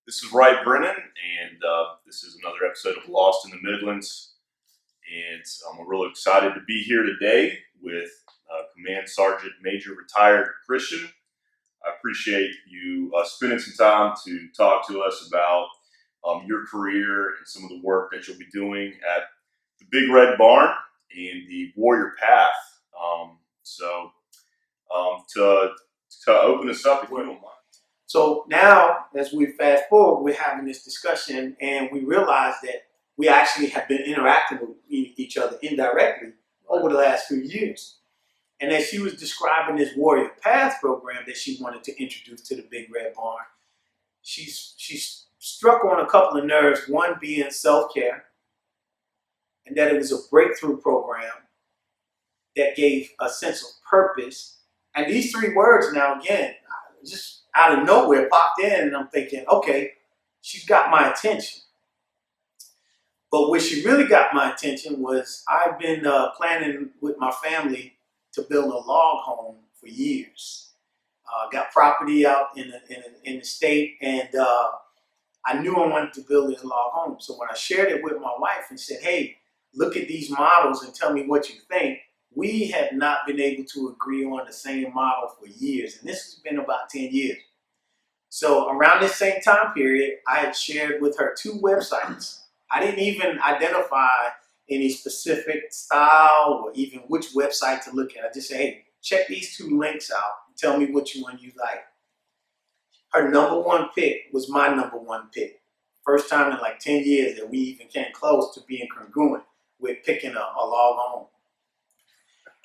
This is Wright Brennan, and this is another episode of Lost in the Midlands. And I'm really excited to be here today with Command Sergeant Major Retired Christian. I appreciate you spending some time to talk to us about your career and some of the work that you'll be doing at the Big Red Barn and the Warrior PATHH. To open us up, if you don't mind. So now, as we fast forward, we're having this discussion and we realize that we actually have been interacting with each other indirectly over the last few years. And as she was describing this Warrior PATHH program that she wanted to introduce to the Big Red Barn, she struck on a couple of nerves, one being self-care, and that it was a breakthrough program that gave a sense of purpose. And these three words now, again, just out of nowhere popped in, and I'm thinking, okay, she's got my attention. But where she really got my attention was I've been planning with my family to build a log home for years. Got property out in the state, and I knew I wanted to build this log home. So when I shared it with my wife and said, hey, look at these models and tell me what you think, we had not been able to agree on the same model for years. And this has been about 10 years. So around this same time period, I had shared with her 2 websites. I didn't even identify any specific style or even which website to look at. I just said, hey, check these 2 links out and tell me which one you like. Her #1 pick was my #1 pick. First time in like 10 years that we even came close to being congruent with picking a log home.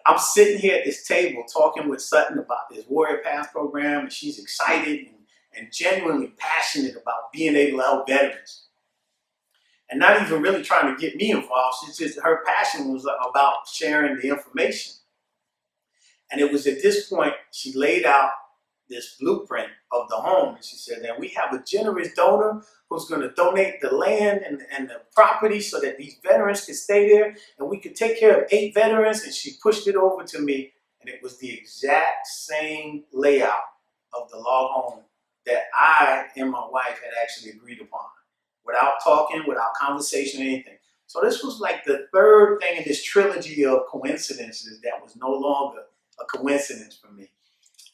I'm sitting here at this table talking with Sutton about this Warrior PATHH program, and she's excited and genuinely passionate about being able to help veterans. And not even really trying to get me involved. She's just, her passion was about sharing the information. And it was at this point she laid out this blueprint of the home, and she said that we have a generous donor who's going to donate the land and the property so that these veterans can stay there, and we could take care of 8 veterans. And she pushed it over to me, and it was the exact same layout of the log home that I and my wife had actually agreed upon, without talking, without conversation or anything. So this was like the 3rd thing in this trilogy of coincidences that was no longer a coincidence for me.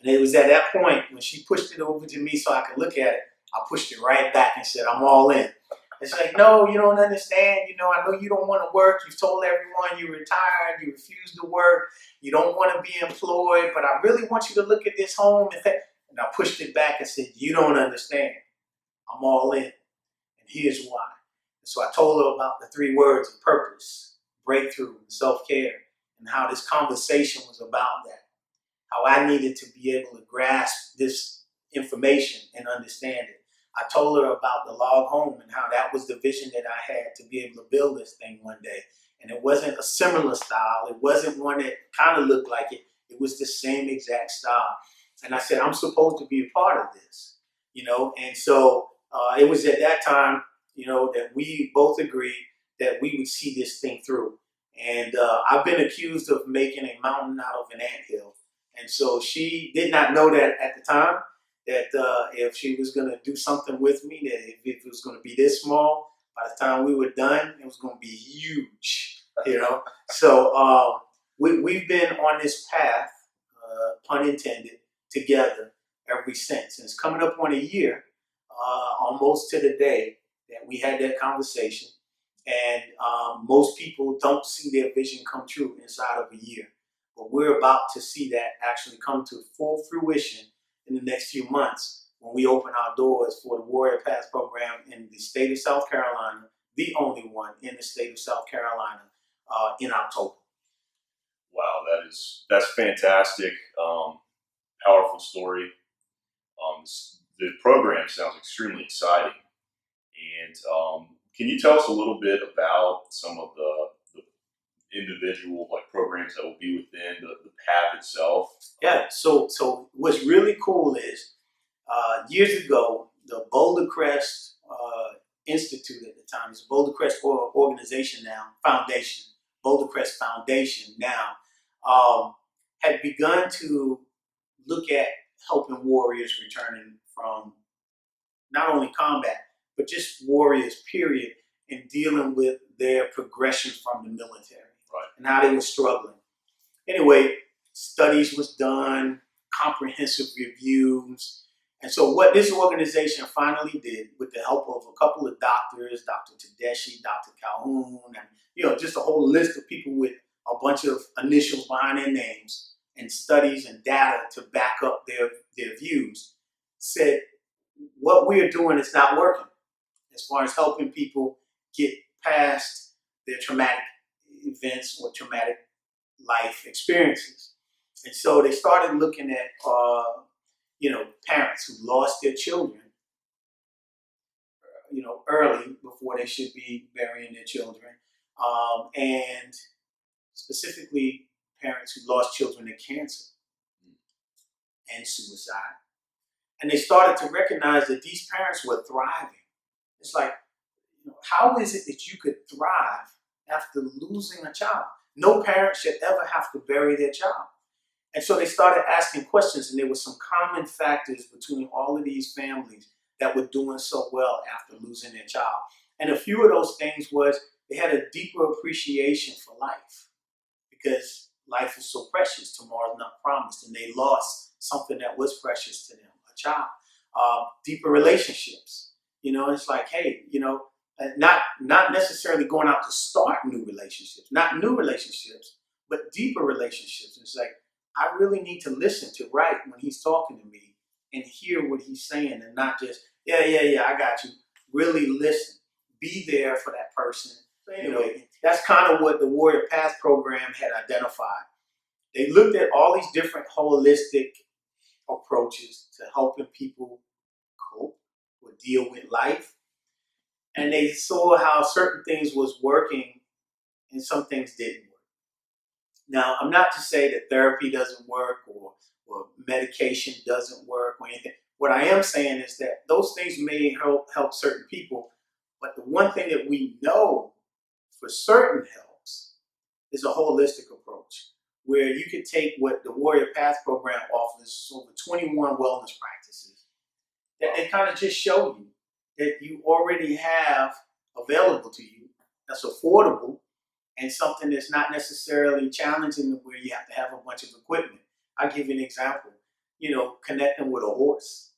And it was at that point when she pushed it over to me so I could look at it, I pushed it right back and said, I'm all in. It's like, no, you don't understand. You know, I know you don't want to work. You've told everyone you're retired. You refuse to work. You don't want to be employed. But I really want you to look at this home. And I pushed it back and said, you don't understand. I'm all in. And here's why. And so I told her about the 3 words of purpose, breakthrough, and self-care, and how this conversation was about that. How I needed to be able to grasp this information and understand it. I told her about the log home and how that was the vision that I had to be able to build this thing one day. And it wasn't a similar style. It wasn't one that kind of looked like it. It was the same exact style. And I said, I'm supposed to be a part of this, you know? And so it was at that time, you know, that we both agreed that we would see this thing through. And I've been accused of making a mountain out of an anthill. And so she did not know that at the time, that if she was going to do something with me, that if it was going to be this small, by the time we were done, it was going to be huge, you know. So we've been on this path, pun intended, together ever since. And it's coming up on a year, almost to the day that we had that conversation. And most people don't see their vision come true inside of a year. But we're about to see that actually come to full fruition in the next few months when we open our doors for the Warrior PATHH program in the state of South Carolina, the only one in the state of South Carolina, in October. Wow, that's fantastic. Powerful story. The program sounds extremely exciting. And can you tell us a little bit about some of the individual programs that will be within the PATHH itself? Yeah, so what's really cool is years ago, the Boulder Crest Institute at the time, it's Boulder Crest organization now, foundation, Boulder Crest Foundation now, had begun to look at helping warriors returning from not only combat, but just warriors, period, in dealing with their progression from the military, Right. and how they were struggling. Anyway, studies was done, comprehensive reviews. And so what this organization finally did, with the help of a couple of doctors, Dr. Tedeschi, Dr. Calhoun, and just a whole list of people with a bunch of initials behind their names and studies and data to back up their views, said what we are doing is not working as far as helping people get past their traumatic events or traumatic life experiences. And so they started looking at parents who lost their children early, before they should be burying their children, and specifically parents who lost children to cancer and suicide. And they started to recognize that these parents were thriving. It's like, how is it that you could thrive after losing a child? No parent should ever have to bury their child. And so they started asking questions, and there were some common factors between all of these families that were doing so well after losing their child. And a few of those things was they had a deeper appreciation for life, because life is so precious, tomorrow's not promised, and they lost something that was precious to them, a child. Deeper relationships. It's like, hey, not necessarily going out to start new relationships, not new relationships, but deeper relationships. It's like, I really need to listen to Wright when he's talking to me and hear what he's saying, and not just, yeah, I got you. Really listen. Be there for that person. So anyway, that's kind of what the Warrior PATHH program had identified. They looked at all these different holistic approaches to helping people cope or deal with life. And they saw how certain things was working and some things didn't work. Now, I'm not to say that therapy doesn't work or medication doesn't work or anything. What I am saying is that those things may help certain people, but the one thing that we know for certain helps is a holistic approach, where you could take what the Warrior PATHH program offers, over 21 wellness practices, that they kind of just show you that you already have available to you, that's affordable, and something that's not necessarily challenging, where you have to have a bunch of equipment. I'll give you an example. Connecting with a horse.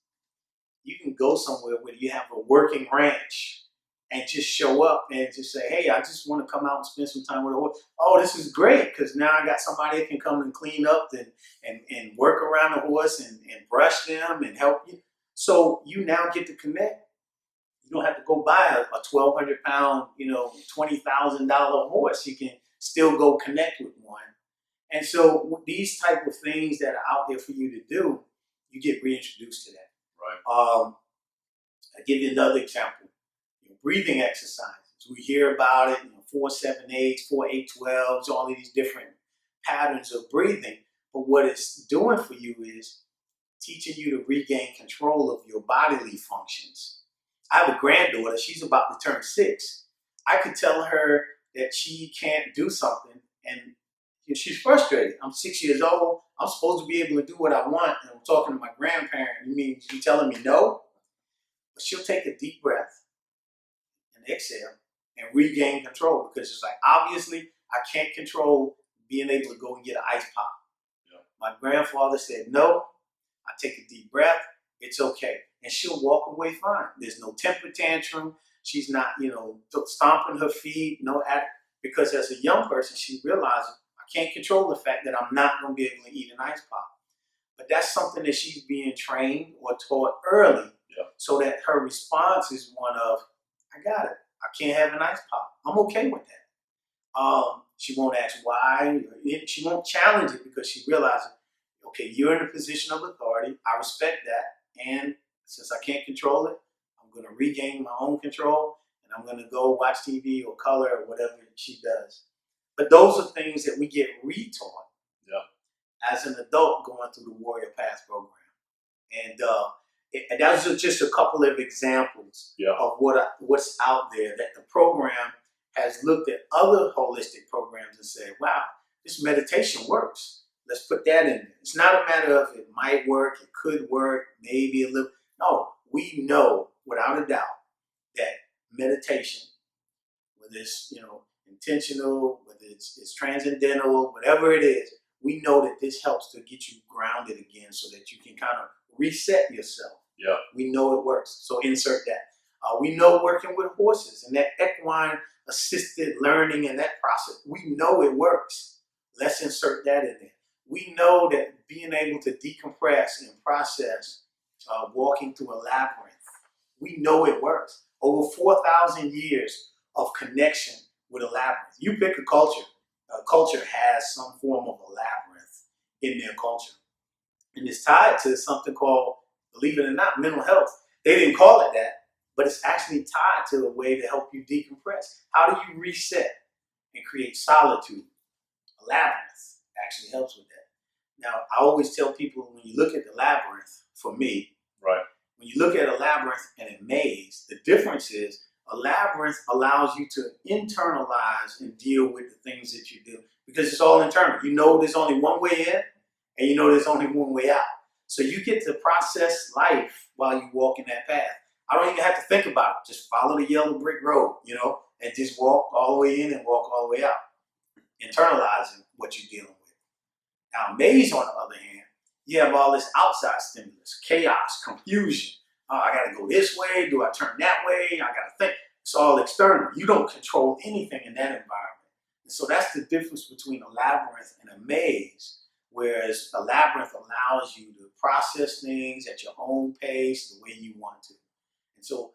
You can go somewhere where you have a working ranch and just show up and just say, hey, I just want to come out and spend some time with a horse. Oh, this is great, because now I got somebody that can come and clean up and work around the horse and brush them and help you. So you now get to connect. You don't have to go buy a 1,200 pound, $20,000 horse. You can still go connect with one. And so these type of things that are out there for you to do, you get reintroduced to that. Right. I'll give you another example. Breathing exercises. We hear about it, 4-7-8s, 4-8-12s, all of these different patterns of breathing. But what it's doing for you is teaching you to regain control of your bodily functions. I have a granddaughter. She's about to turn 6. I could tell her that she can't do something, and she's frustrated. I'm 6 years old. I'm supposed to be able to do what I want, and I'm talking to my grandparent. You mean you telling me no? But she'll take a deep breath and exhale and regain control, because it's like, obviously, I can't control being able to go and get an ice pop. Yeah. My grandfather said, no, I take a deep breath. It's okay. And she'll walk away fine. There's no temper tantrum. She's not, stomping her feet, because as a young person, she realizes, I can't control the fact that I'm not going to be able to eat an ice pop. But that's something that she's being trained or taught early, so that her response is one of, I got it. I can't have an ice pop. I'm okay with that. She won't ask why. She won't challenge it, because she realizes, okay, you're in a position of authority. I respect that. And since I can't control it, I'm going to regain my own control, and I'm going to go watch TV or color or whatever she does. But those are things that we get retaught as an adult going through the Warrior PATHH program. And that was just a couple of examples of what's out there, that the program has looked at other holistic programs and said, wow, this meditation works. Let's put that in there. It's not a matter of it might work, it could work, maybe a little. No, we know without a doubt that meditation, whether it's intentional, whether it's transcendental, whatever it is, we know that this helps to get you grounded again, so that you can kind of reset yourself. Yeah. We know it works. So insert that. We know working with horses and that equine assisted learning and that process, we know it works. Let's insert that in there. We know that being able to decompress and process walking through a labyrinth, we know it works. Over 4,000 years of connection with a labyrinth. You pick a culture has some form of a labyrinth in their culture. And it's tied to something called, believe it or not, mental health. They didn't call it that, but it's actually tied to a way to help you decompress. How do you reset and create solitude? A labyrinth actually helps with that. Now, I always tell people, when you look at the labyrinth, for me, right, when you look at a labyrinth and a maze, the difference is a labyrinth allows you to internalize and deal with the things that you do, because it's all internal. You know there's only one way in, and you know there's only one way out. So you get to process life while you walk in that path. I don't even have to think about it. Just follow the yellow brick road, and just walk all the way in and walk all the way out, internalizing what you're dealing with. Now, maze, on the other hand, you have all this outside stimulus, chaos, confusion. I got to go this way. Do I turn that way? I got to think. It's all external. You don't control anything in that environment. And so that's the difference between a labyrinth and a maze, whereas a labyrinth allows you to process things at your own pace, the way you want to. And so